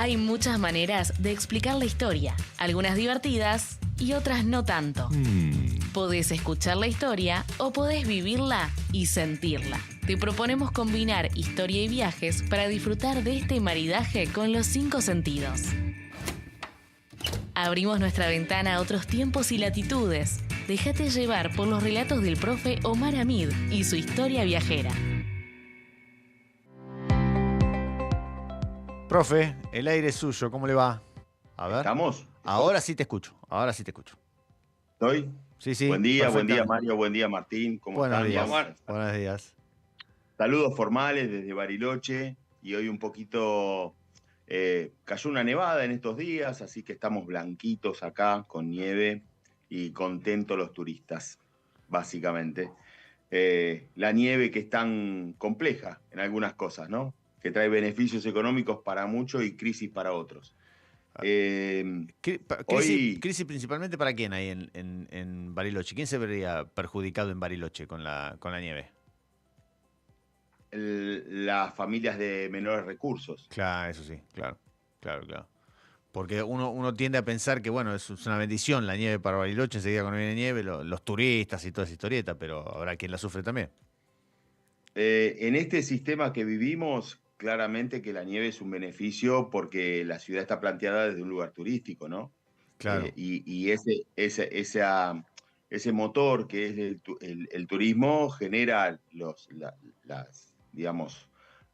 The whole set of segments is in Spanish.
Hay muchas maneras de explicar la historia, algunas divertidas y otras no tanto. Podés escuchar la historia o podés vivirla y sentirla. Te proponemos combinar historia y viajes para disfrutar de este maridaje con los 5 sentidos. Abrimos nuestra ventana a otros tiempos y latitudes. Déjate llevar por los relatos del profe Omar Hamid y su historia viajera. Profe, el aire es suyo, ¿cómo le va? A ver. ¿Estamos? Ahora sí te escucho, ¿Estoy? Sí, Buen día perfectamente. Mario, buen día Martín, ¿cómo Buenos están? días. Buenos días. Saludos formales desde Bariloche y hoy un poquito cayó una nevada en estos días, así que estamos blanquitos acá con nieve y contentos los turistas, básicamente. La nieve que es tan compleja en algunas cosas, ¿no? Que trae beneficios económicos para muchos y crisis para otros. Crisis principalmente para quién ahí en Bariloche. ¿Quién se vería perjudicado en Bariloche con la nieve? Las familias de menores recursos. Claro, eso sí, claro. Porque uno tiende a pensar que, bueno, es una bendición la nieve para Bariloche, enseguida cuando viene nieve, los turistas y toda esa historieta, pero habrá quien la sufre también. En este sistema que vivimos, claramente que la nieve es un beneficio porque la ciudad está planteada desde un lugar turístico, ¿no? Claro. Y ese motor que es el turismo genera digamos,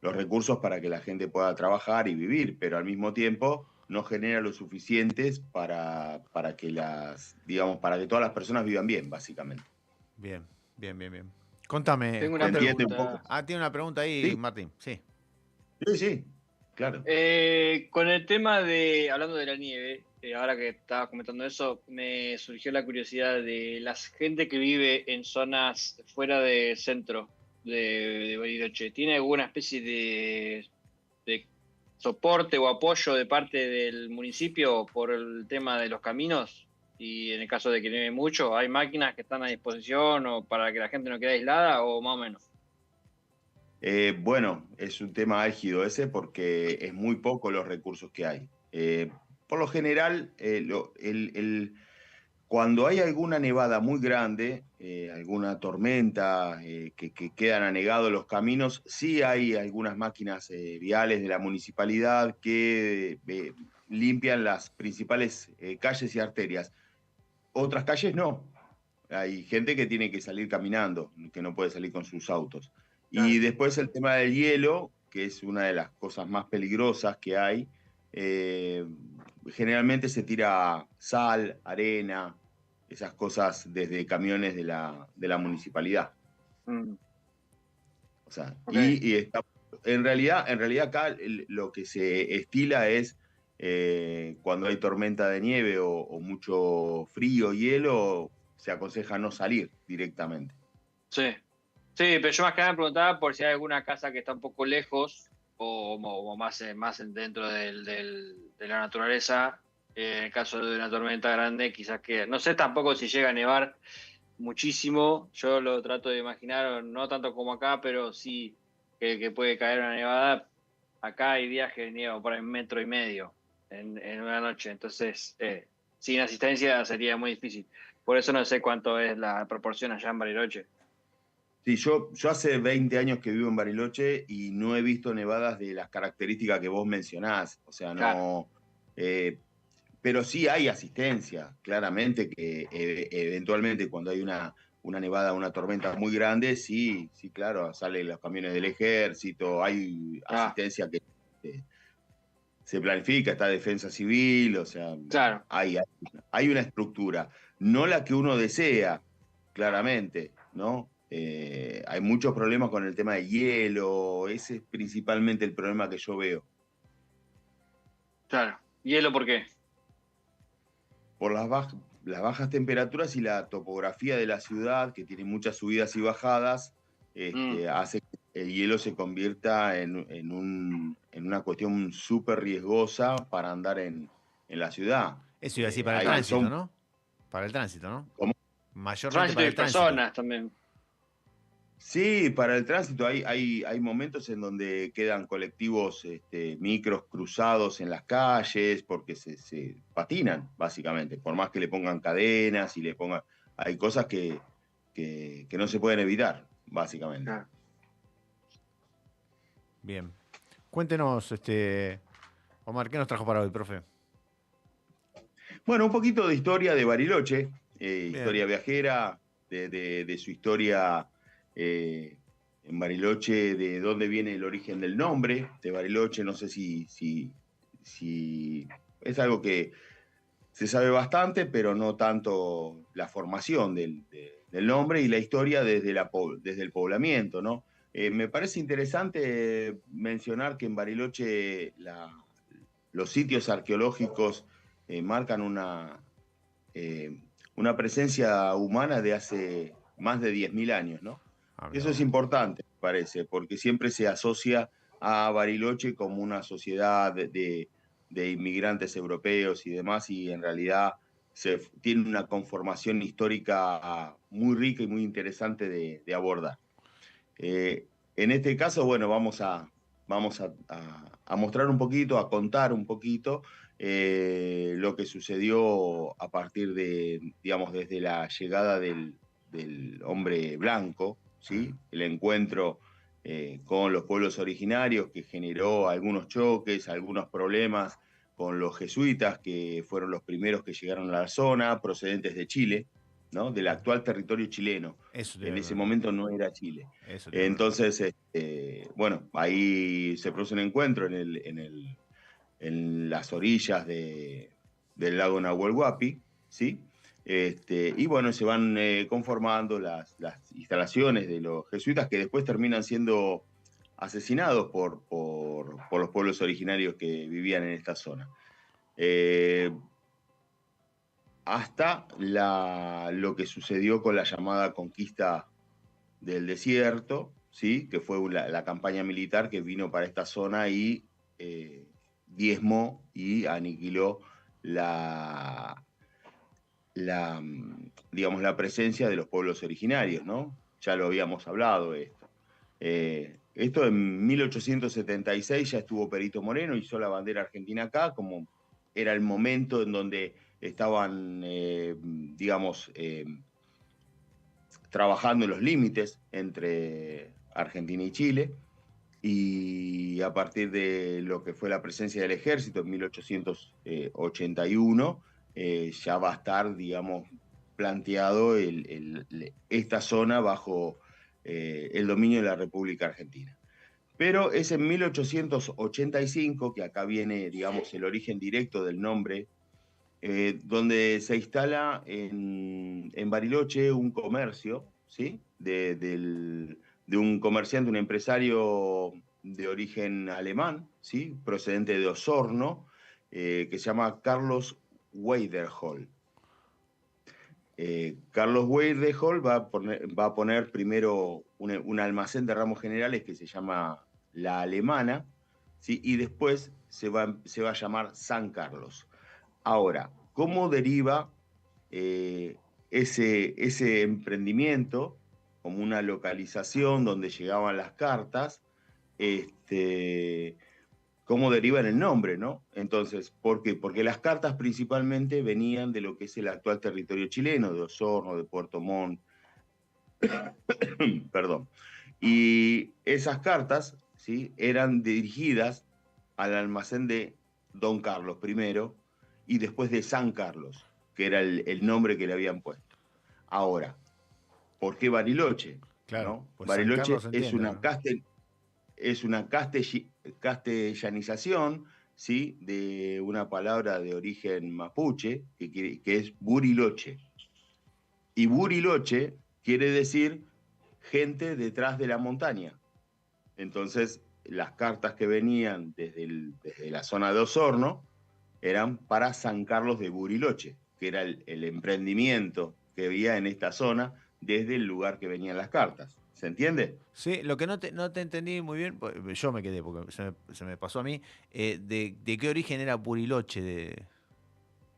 los recursos para que la gente pueda trabajar y vivir, pero al mismo tiempo no genera lo suficientes para que para que todas las personas vivan bien, básicamente. Bien. Contame. Tengo una pregunta. Un poco? Tiene una pregunta ahí, Sí. Martín. Sí. Sí, claro. Con el tema hablando de la nieve, ahora que estabas comentando eso, me surgió la curiosidad de la gente que vive en zonas fuera del centro de Bariloche. ¿Tiene alguna especie de soporte o apoyo de parte del municipio por el tema de los caminos? Y en el caso de que nieve mucho, ¿hay máquinas que están a disposición o para que la gente no quede aislada o más o menos? Bueno, es un tema álgido ese porque es muy poco los recursos que hay. Por lo general, cuando hay alguna nevada muy grande, alguna tormenta que quedan anegados los caminos, sí hay algunas máquinas viales de la municipalidad que limpian las principales calles y arterias. Otras calles no. Hay gente que tiene que salir caminando, que no puede salir con sus autos. Claro. Y después el tema del hielo, que es una de las cosas más peligrosas que hay. Generalmente se tira sal, arena, esas cosas desde camiones de la municipalidad. O sea, Okay. en realidad acá lo que se estila es cuando hay tormenta de nieve o mucho frío, hielo, se aconseja no salir directamente. Sí, pero yo más que nada me preguntaba por si hay alguna casa que está un poco lejos o más dentro de la naturaleza. En el caso de una tormenta grande, quizás que, no sé tampoco si llega a nevar muchísimo, yo lo trato de imaginar, no tanto como acá, pero sí que puede caer una nevada. Acá hay viajes de nieve por 1,5 metros en una noche, entonces sin asistencia sería muy difícil. Por eso no sé cuánto es la proporción allá en Bariloche. Sí, yo hace 20 años que vivo en Bariloche y no he visto nevadas de las características que vos mencionás. O sea, Claro. pero sí hay asistencia, claramente que eventualmente cuando hay una nevada, una tormenta muy grande, sí, claro, salen los camiones del ejército, hay asistencia que se planifica, está defensa civil, o sea, Claro. hay una estructura, no la que uno desea, claramente, ¿no? Hay muchos problemas con el tema de hielo, ese es principalmente el problema que yo veo. Claro. ¿Hielo por qué? Por las bajas temperaturas y la topografía de la ciudad, que tiene muchas subidas y bajadas, hace que el hielo se convierta en una cuestión súper riesgosa para andar en la ciudad. Eso iba a decir para el tránsito, ¿no? Para el tránsito, ¿no? ¿Cómo? Mayormente Tránsito para y el tránsito. personas también. Sí, para el tránsito hay momentos en donde quedan colectivos micros cruzados en las calles porque se patinan, básicamente. Por más que le pongan cadenas y le pongan... Hay cosas que no se pueden evitar, básicamente. Ah. Bien. Cuéntenos, Omar, ¿qué nos trajo para hoy, profe? Bueno, un poquito de historia de Bariloche, Bien. historia viajera, de su historia en Bariloche, de dónde viene el origen del nombre de Bariloche. No sé si es algo que se sabe bastante, pero no tanto la formación del nombre y la historia desde el poblamiento, ¿no? Me parece interesante mencionar que en Bariloche los sitios arqueológicos marcan eh, una presencia humana de hace más de 10.000 años, ¿no? Ah, mirá Eso es vos. importante, me parece, porque siempre se asocia a Bariloche como una sociedad de inmigrantes europeos y demás, y en realidad tiene una conformación histórica muy rica y muy interesante de abordar. En este caso, bueno, vamos a mostrar un poquito, a contar un poquito lo que sucedió a partir de, digamos, desde la llegada del hombre blanco, ¿sí? El encuentro con los pueblos originarios que generó algunos choques, algunos problemas con los jesuitas, que fueron los primeros que llegaron a la zona, procedentes de Chile, ¿no? Del actual territorio chileno. Eso te En iba a ese preguntar. momento no era Chile. Eso te iba a preguntar. Entonces, bueno, ahí se produce un encuentro en las orillas del lago Nahuel Huapi, ¿sí? Y bueno, se van conformando las instalaciones de los jesuitas que después terminan siendo asesinados por los pueblos originarios que vivían en esta zona. Hasta lo que sucedió con la llamada conquista del desierto, ¿sí? Que fue la campaña militar que vino para esta zona y diezmó y aniquiló la, la, digamos, la presencia de los pueblos originarios, ¿no? Ya lo habíamos hablado esto. Esto en 1876 ya estuvo Perito Moreno, hizo la bandera argentina acá, como era el momento en donde estaban, digamos, trabajando en los límites entre Argentina y Chile, y a partir de lo que fue la presencia del ejército en 1881, ya va a estar, digamos, planteado esta zona bajo el dominio de la República Argentina. Pero es en 1885 que acá viene, digamos, el origen directo del nombre, donde se instala en Bariloche un comercio, ¿sí? De un comerciante, un empresario de origen alemán, ¿sí? Procedente de Osorno, que se llama Carlos Weiderhol. Carlos Weiderhol va a poner primero un almacén de ramos generales que se llama La Alemana, ¿sí? Y después se va a llamar San Carlos. Ahora, ¿cómo deriva ese emprendimiento como una localización donde llegaban las cartas? ¿Cómo deriva en el nombre, no? Entonces, ¿por qué? Porque las cartas principalmente venían de lo que es el actual territorio chileno, de Osorno, de Puerto Montt, perdón. Y esas cartas, ¿sí? Eran dirigidas al almacén de Don Carlos primero y después de San Carlos, que era el nombre que le habían puesto. Ahora, ¿por qué Bariloche? Claro, ¿No? pues San Carlos Bariloche se entiende, ¿no? es una castellanización, ¿sí? De una palabra de origen mapuche, que es Buriloche. Y Buriloche quiere decir gente detrás de la montaña. Entonces, las cartas que venían desde la zona de Osorno eran para San Carlos de Buriloche, que era el emprendimiento que había en esta zona desde el lugar que venían las cartas. ¿Se entiende? Sí, lo que no te entendí muy bien, yo me quedé porque se me pasó a mí, de qué origen era Buriloche, de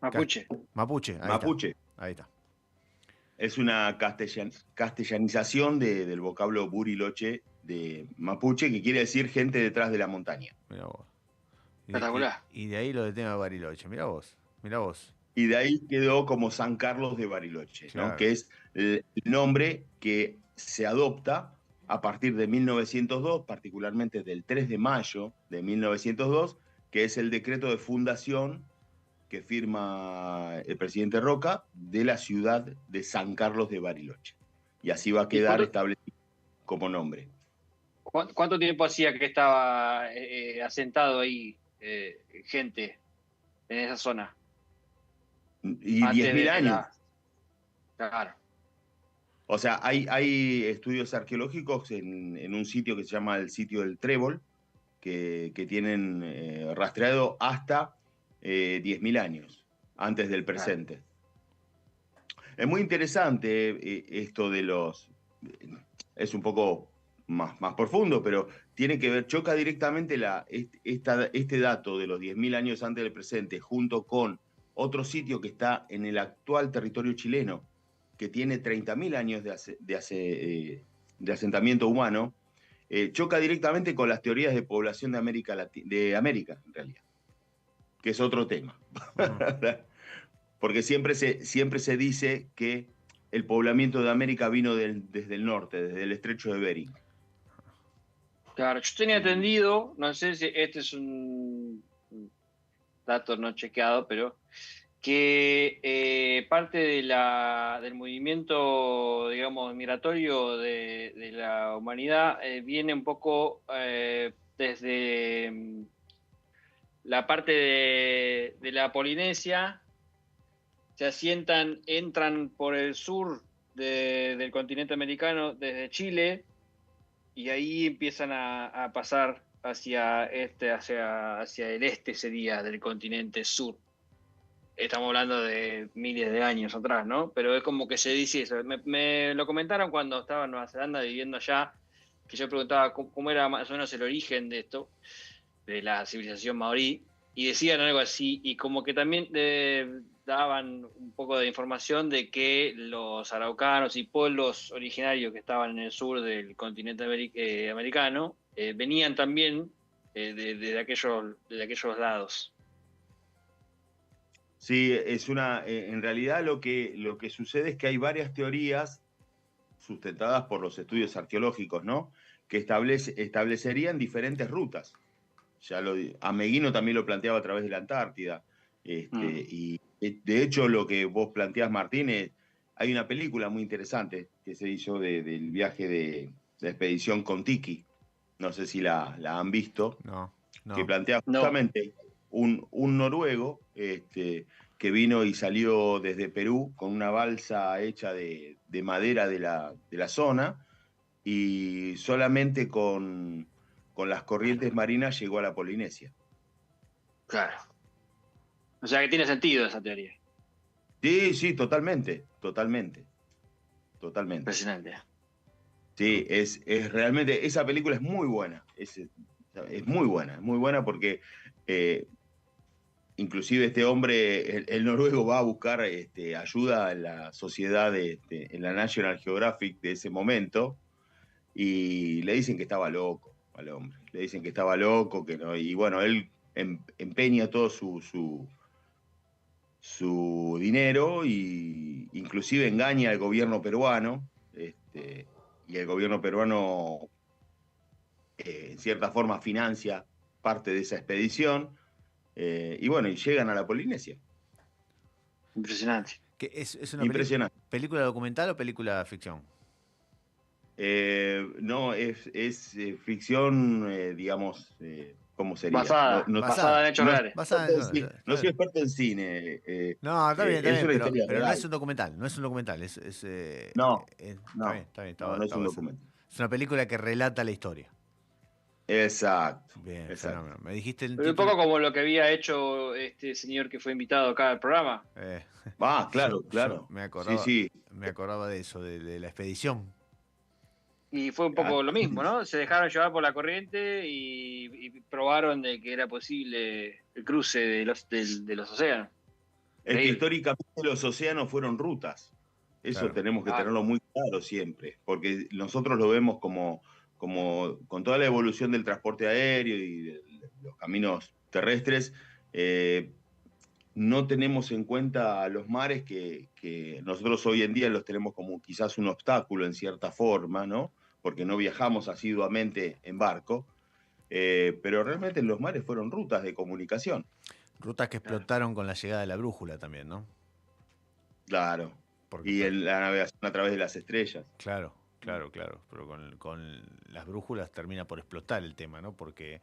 Mapuche. Mapuche, ahí está, Mapuche. ahí está. Es una castellanización del vocablo Bariloche de mapuche, que quiere decir gente detrás de la montaña. Mirá vos. Espectacular. Y de ahí lo del tema de Bariloche. Mirá vos, mirá vos. Y de ahí quedó como San Carlos de Bariloche, ¿no? Claro. Que es el nombre que se adopta a partir de 1902, particularmente del 3 de mayo de 1902, que es el decreto de fundación que firma el presidente Roca de la ciudad de San Carlos de Bariloche. Y así va a quedar establecido como nombre. ¿Cuánto tiempo hacía que estaba asentado ahí gente en esa zona? Y Antes 10.000 de años. Claro. O sea, hay estudios arqueológicos en un sitio que se llama el sitio del Trébol, que tienen rastreado hasta 10.000 años antes del presente. Es muy interesante esto de los... Es un poco más profundo, pero tiene que ver, choca directamente este dato de los 10.000 años antes del presente junto con otro sitio que está en el actual territorio chileno, que tiene 30.000 años de asentamiento humano, choca directamente con las teorías de población de América, en realidad, que es otro tema. Porque siempre se dice que el poblamiento de América vino desde el norte, desde el estrecho de Bering. Claro, yo tenía entendido, no sé si este es un dato no chequeado, pero que parte del movimiento, digamos, migratorio de la humanidad viene un poco desde la parte de la Polinesia, se asientan, entran por el sur del continente americano desde Chile y ahí empiezan a pasar hacia el este sería del continente sur. Estamos hablando de miles de años atrás, ¿no? Pero es como que se dice eso. Me lo comentaron cuando estaba en Nueva Zelanda viviendo allá, que yo preguntaba cómo era más o menos el origen de esto, de la civilización maorí, y decían algo así, y como que también daban un poco de información de que los araucanos y pueblos originarios que estaban en el sur del continente americano venían también de aquellos lados. Sí, en realidad lo que sucede es que hay varias teorías sustentadas por los estudios arqueológicos, ¿no? Que establecerían diferentes rutas. Ameguino también lo planteaba a través de la Antártida. Y de hecho lo que vos planteás, Martín, hay una película muy interesante que se hizo del viaje de la expedición Kon-Tiki. No sé si la han visto. No. Que plantea justamente un noruego que vino y salió desde Perú con una balsa hecha de madera de la zona y solamente con las corrientes marinas llegó a la Polinesia. Claro. O sea que tiene sentido esa teoría. Sí, totalmente. Impresionante. Sí, es realmente, esa película es muy buena. Es muy buena porque inclusive este hombre, el noruego, va a buscar ayuda en la sociedad, en la National Geographic de ese momento, y le dicen que estaba loco al hombre. Le dicen que estaba loco, que no, y bueno, él empeña todo su dinero y inclusive engaña al gobierno peruano, y el gobierno peruano en cierta forma financia parte de esa expedición, y bueno, y llegan a la Polinesia. Impresionante. ¿Es una Impresionante. película documental o película ficción? No, es ficción, digamos, ¿cómo sería? Basada en hechos reales. No soy experto en cine. No, está bien, pero no es un documental, no. No, está bien, no es un documental. Es una película que relata la historia. Exacto. Bien, exacto. Me dijiste el Pero un poco como lo que había hecho este señor que fue invitado acá al programa. Claro. Yo me acordaba, sí. Me acordaba de eso, de la expedición. Y fue un poco lo mismo, ¿no? Se dejaron llevar por la corriente y probaron de que era posible el cruce de los océanos. Es que históricamente los océanos fueron rutas. Eso Claro. tenemos que tenerlo muy claro siempre, porque nosotros lo vemos como con toda la evolución del transporte aéreo y de los caminos terrestres, no tenemos en cuenta a los mares que nosotros hoy en día los tenemos como quizás un obstáculo en cierta forma, ¿no? Porque no viajamos asiduamente en barco, pero realmente los mares fueron rutas de comunicación. Rutas que Claro. explotaron con la llegada de la brújula también, ¿no? Claro. Porque, Y la navegación a través de las estrellas. claro, claro. Pero con las brújulas termina por explotar el tema, ¿no? Porque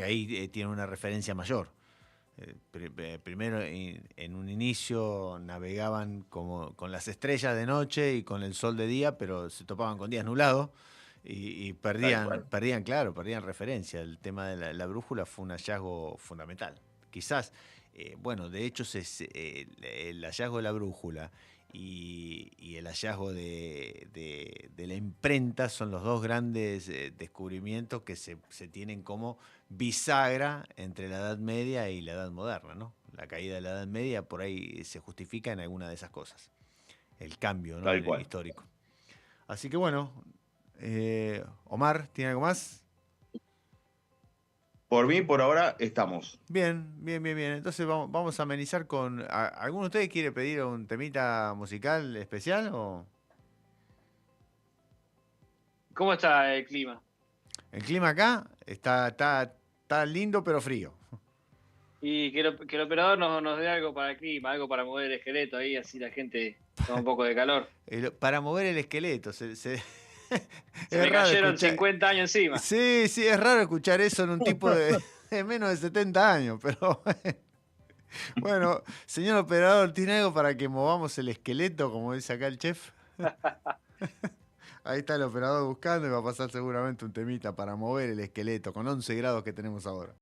ahí tiene una referencia mayor. Primero, en un inicio navegaban como con las estrellas de noche y con el sol de día, pero se topaban con días nublados y Tal cual. perdían referencia. El tema de la brújula fue un hallazgo fundamental. Quizás, bueno, de hecho, el hallazgo de la brújula y el hallazgo de la imprenta son los dos grandes descubrimientos que se tienen como bisagra entre la Edad Media y la Edad Moderna, ¿no? La caída de la Edad Media por ahí se justifica en alguna de esas cosas. El cambio, ¿no? Tal cual. Histórico. Así que bueno, Omar, ¿tiene algo más? Por mí, por ahora, estamos. Bien. Entonces vamos a amenizar con... ¿Alguno de ustedes quiere pedir un temita musical especial o...? ¿Cómo está el clima? El clima acá está lindo pero frío. Y que el operador nos dé algo para el clima, algo para mover el esqueleto ahí, así la gente toma un poco de calor. Para mover el esqueleto. Se Es me raro cayeron escuchar. 50 años encima. Sí, es raro escuchar eso en un tipo de menos de 70 años, pero bueno, señor operador, ¿tiene algo para que movamos el esqueleto, como dice acá el chef? Ahí está el operador buscando y va a pasar seguramente un temita para mover el esqueleto con 11 grados que tenemos ahora.